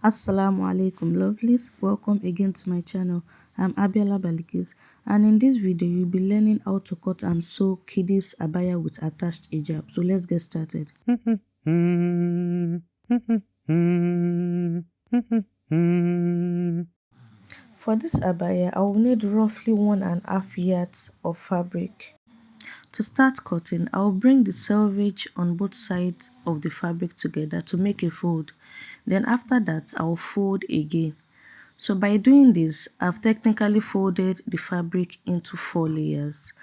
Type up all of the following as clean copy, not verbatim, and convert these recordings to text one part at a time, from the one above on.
Assalamu alaikum lovelies, welcome again to my channel. I'm Abaya, and in this video you'll be learning how to cut and sew kiddies abaya with attached hijab. So let's get started. For this abaya, I will need roughly 1.5 yards of fabric. To start cutting, I'll bring the selvage on both sides of the fabric together to make a fold. Then after that, I'll fold again. So by doing this, I've technically folded the fabric into 4 layers.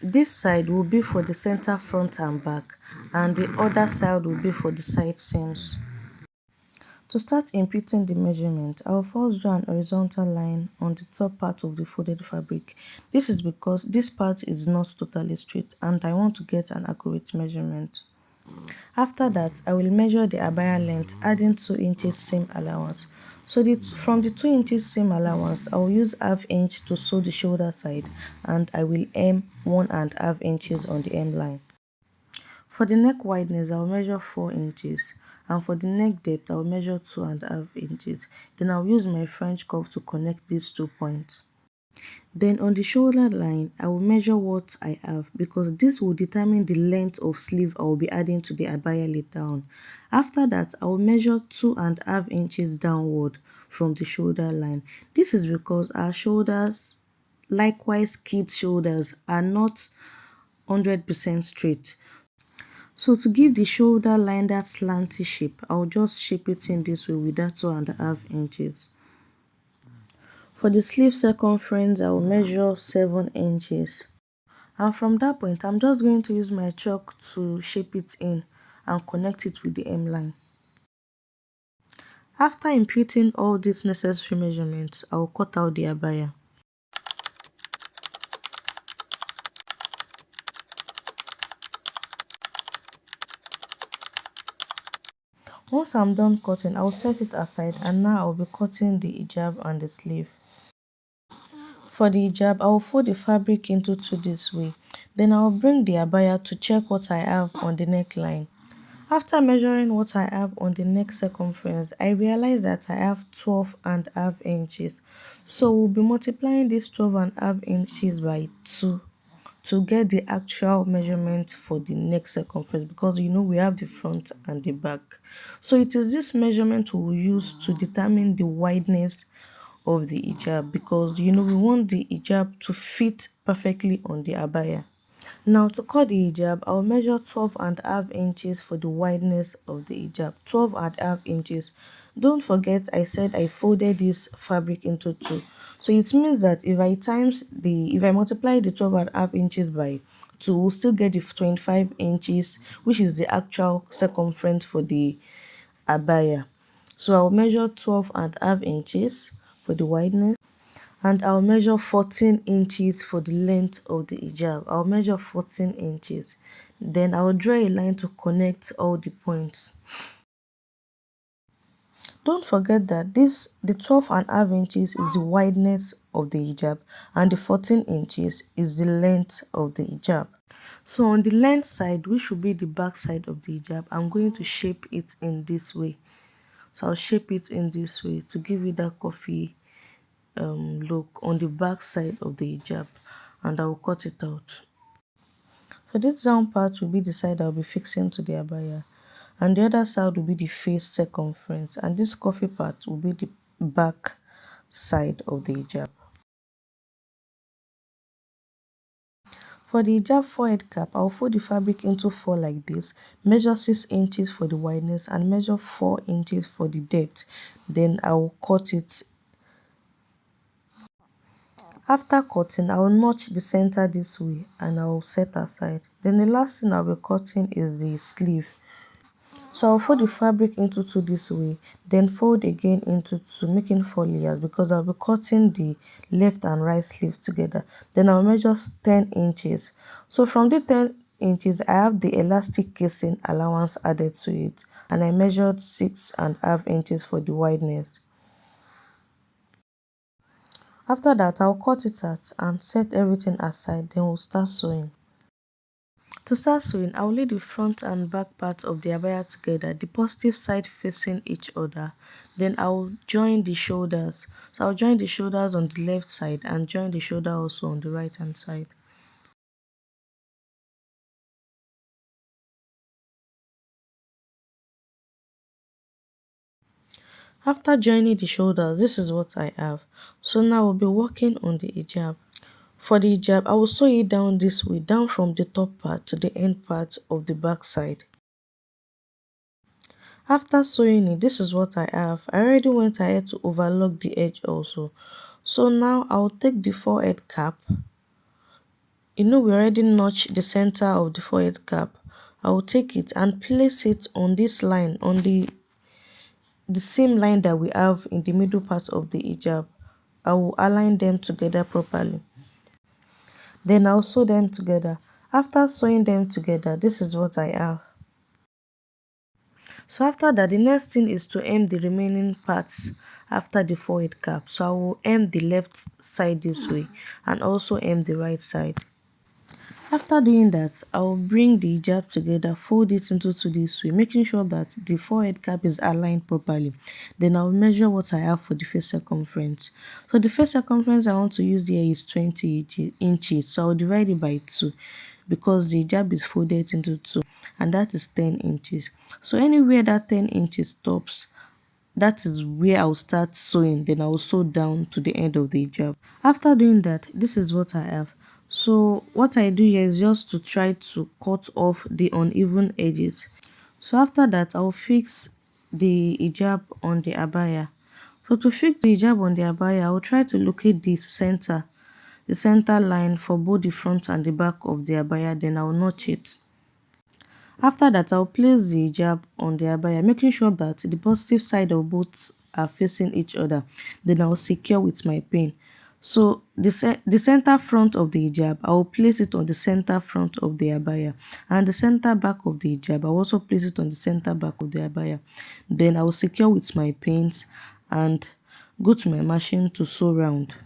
This side will be for the center, front and back, and the other side will be for the side seams. To start imputing the measurement, I'll first draw an horizontal line on the top part of the folded fabric. This is because this part is not totally straight and I want to get an accurate measurement. After that, I will measure the abaya length, adding 2 inches seam allowance. So from the 2 inches seam allowance, I will use ½ inch to sew the shoulder side and I will hem 1.5 inches on the hem line. For the neck wideness, I will measure 4 inches, and for the neck depth, I will measure 2.5 inches. Then I will use my French curve to connect these 2 points. Then on the shoulder line, I will measure what I have because this will determine the length of sleeve I will be adding to the abaya later on. After that, I will measure 2.5 inches downward from the shoulder line. This is because our shoulders, likewise kids' shoulders, are not 100% straight. So to give the shoulder line that slanty shape, I'll just shape it in this way with that 2.5 inches. For the sleeve circumference, I will measure 7 inches. And from that point, I'm just going to use my chalk to shape it in and connect it with the hem line. After imputing all these necessary measurements, I will cut out the abaya. Once I'm done cutting, I will set it aside and now I will be cutting the hijab and the sleeve. For the hijab, I will fold the fabric into 2 this way. Then I will bring the abaya to check what I have on the neckline. After measuring what I have on the neck circumference, I realize that I have 12.5 inches. So we'll be multiplying this 12.5 inches by 2 to get the actual measurement for the neck circumference because we have the front and the back. So it is this measurement we will use to determine the wideness of the hijab because we want the hijab to fit perfectly on the abaya. Now to cut the hijab, I'll measure 12.5 inches for the wideness of the hijab. 12.5 inches. Don't forget I said I folded this fabric into 2. So it means that if I multiply the 12.5 inches by 2, we'll still get the 25 inches, which is the actual circumference for the abaya. So I'll measure 12.5 inches for the wideness. And I'll measure 14 inches for the length of the hijab. I'll measure 14 inches. Then I'll draw a line to connect all the points. Don't forget that the 12.5 inches is the wideness of the hijab and the 14 inches is the length of the hijab. So on the length side, which should be the back side of the hijab, I'm going to shape it in this way. So I'll shape it in this way to give you that coffee look on the back side of the hijab, and I will cut it out. So this down part will be the side I'll be fixing to the abaya, and the other side will be the face circumference, and this coffee part will be the back side of the hijab. For the hijab forehead cap, I'll fold the fabric into 4 like this, measure 6 inches for the wideness and measure 4 inches for the depth. Then I will cut it. After cutting, I will notch the center this way and I will set aside. Then the last thing I'll be cutting is the sleeve. So I'll fold the fabric into 2 this way, then fold again into 2, making 4 layers because I'll be cutting the left and right sleeve together. Then I'll measure 10 inches. So from the 10 inches, I have the elastic casing allowance added to it, and I measured 6.5 inches for the wideness. After that, I'll cut it out and set everything aside, then we'll start sewing. To start sewing, I will lay the front and back part of the abaya together, the positive side facing each other. Then I will join the shoulders. So I'll join the shoulders on the left side and join the shoulder also on the right hand side. After joining the shoulders, this is what I have. So now we'll be working on the hijab. For the hijab, I will sew it down this way, down from the top part to the end part of the back side. After sewing it, this is what I have. I already went ahead to overlock the edge also. So now I'll take the forehead cap. We already notched the center of the forehead cap. I will take it and place it on this line, on the same line that we have in the middle part of the hijab. I will align them together properly. Then I'll sew them together. After sewing them together, this is what I have. So after that, the next thing is to hem the remaining parts after the forehead cap. So I will hem the left side this way and also hem the right side. After doing that, I will bring the hijab together, fold it into two this way, making sure that the forehead cap is aligned properly. Then I will measure what I have for the face circumference. So the face circumference I want to use here is 20 inches. So I will divide it by 2 because the hijab is folded into 2 and that is 10 inches. So anywhere that 10 inches stops, that is where I'll start sewing. Then I'll sew down to the end of the hijab. After doing that, this is what I have. So what I do here is just to try to cut off the uneven edges. So after that, I'll fix the hijab on the abaya. So to fix the hijab on the abaya, I'll try to locate the center line for both the front and the back of the abaya. Then I'll notch it. After that, I'll place the hijab on the abaya, making sure that the positive side of both are facing each other. Then I'll secure with my pin. So the center front of the hijab, I will place it on the center front of the abaya, and the center back of the hijab, I will also place it on the center back of the abaya. Then I will secure with my pins and go to my machine to sew round.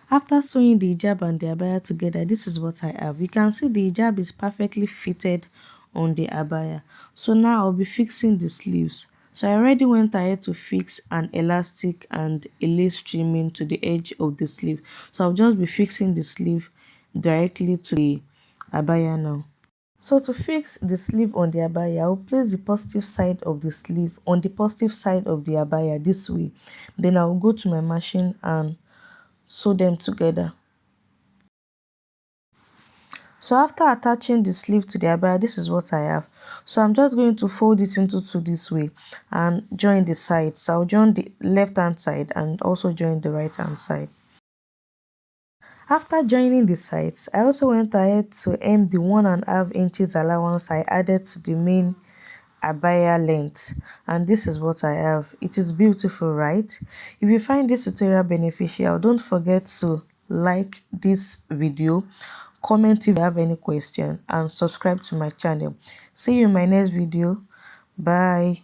After sewing the hijab and the abaya together, this is what I have. You can see the hijab is perfectly fitted on the abaya. So now I'll be fixing the sleeves. So I already went ahead to fix an elastic and a lace trimming to the edge of the sleeve. So I'll just be fixing the sleeve directly to the abaya now. So to fix the sleeve on the abaya, I'll place the positive side of the sleeve on the positive side of the abaya this way. Then I'll go to my machine and sew them together. So after attaching the sleeve to the abaya, this is what I have. So I'm just going to fold it into two this way and join the sides. So I'll join the left hand side and also join the right hand side. After joining the sides, I also went ahead to hem the 1.5 inches allowance I added to the main abaya length, and this is what I have. It is beautiful, right? If you find this tutorial beneficial, don't forget to like this video, comment if you have any question, and subscribe to my channel. See you in my next video. Bye.